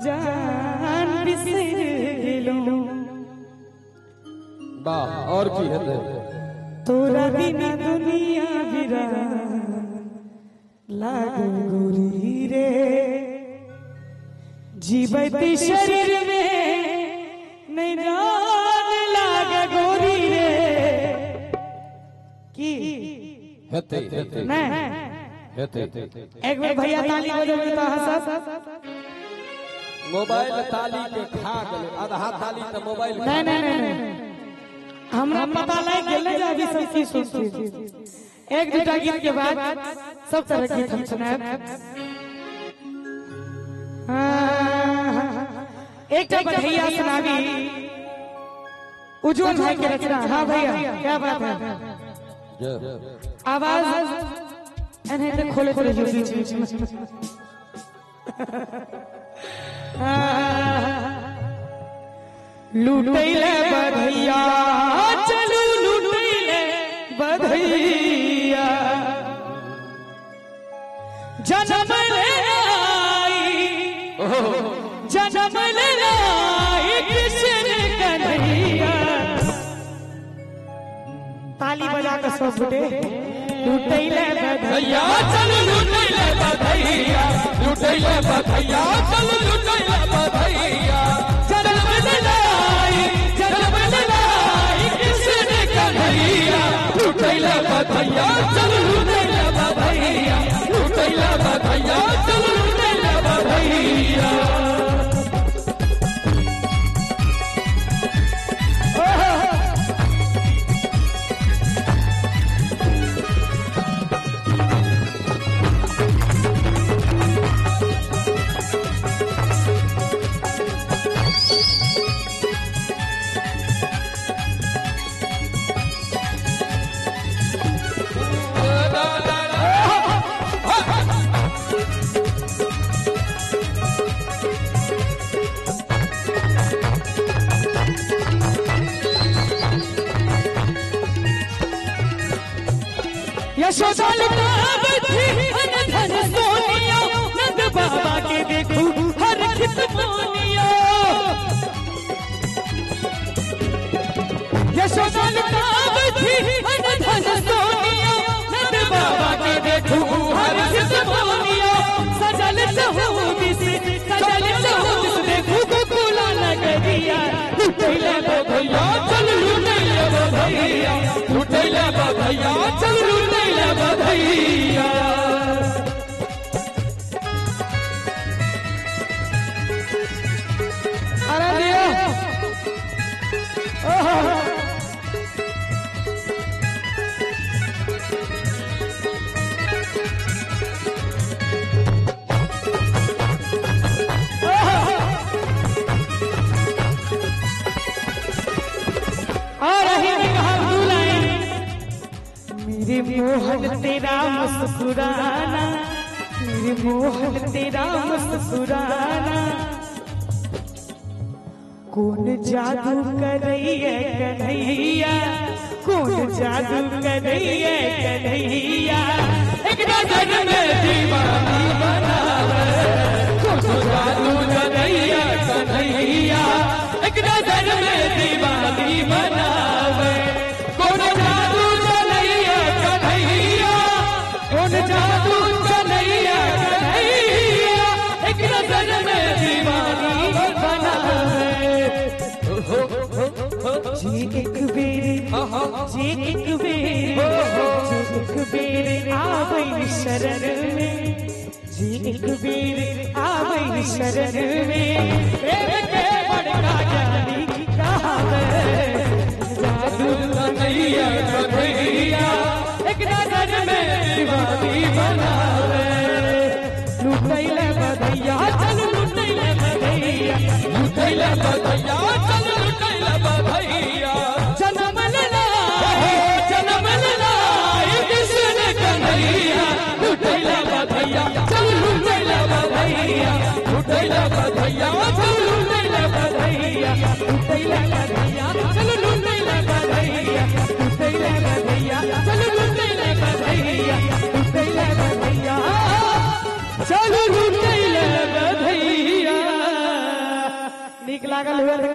जान बिसर गेलो वाह और की है तोरा बिना दुनिया वीरान लागे गोरी रे जीवती शरीर में नहीं जान लागे गोरी रे की हेते नहीं हेते एक बार भैया ताली बजाओ तो हंस मोबाइल ताली के खा गए आधा ताली तो मोबाइल नहीं नहीं नहीं हमरा पता लग गेल जे अभी सब की सुनते एक दूटा गीत के बाद सब तरह गीत हम सुनाएब एक टा बढ़िया सुनाबी उज्जवल भाई के रचना हां भैया क्या बात है आवाज एने ते खोले खोले बीच में लूटैले बधैया चलू लूटैले बधैया जन्म ले आई कृष्ण कन्हैया ताली बजा के सब फुटे लूटैले बधैया चलो लूटैले बधैया लूटैले बधैया चलो लूटैले बधैया जन्म लाई कृष्ण कन्हैया लूटैले बधैया चलो लूटैले बधैया लूटैले बधैया चलो लूटैले बधैया यशोदा धन सोनिया नंद बाबा के देखू हर खित मोनिया यशोदा धन सोनिया नंद बाबा के देखू हर खित मोनिया सजल चहुदिस देखू गोकुला नगरिया लूटैले बधैया चल लूटैले बधैया लूटैले बधैया चल लूटैले बधैया अरे दियो मेरे मोहन तेरा मुस्कुराना मेरे मोहन तेरा मुस्कुराना कौन जादू करैया कन्हैया कौन जादू करैया कन्हैया एक नजर में दीवानी बनावे कौन जादू करैया कन्हैया एक नजर में दीवानी बनावे कौन जादू करैया कन्हैया कौन जादू करैया कन्हैया एक नजर में दीवानी बनावे जी एक बेर आवे शरण में जी एक बेर आवे शरण में प्रेम के बड़का जानी कहावे जादू कन्हैया कन्हैया एक नजर में दीवानी बनावे लूटैले बधैया चल लूटैले बधैया लूटैले बधैया चल लूटैले बधैया जन्म लाई कृष्ण कन्हैया लूटैले बधैया चल लूटैले बधैया लूटैले बधैया चल लूटैले बधैया लूटैले बधैया चल लूटैले बधैया लूटैले बधैया चल लूटैले बधैया लूटैले बधैया चल लूटैले बधैया नीक लागल हुए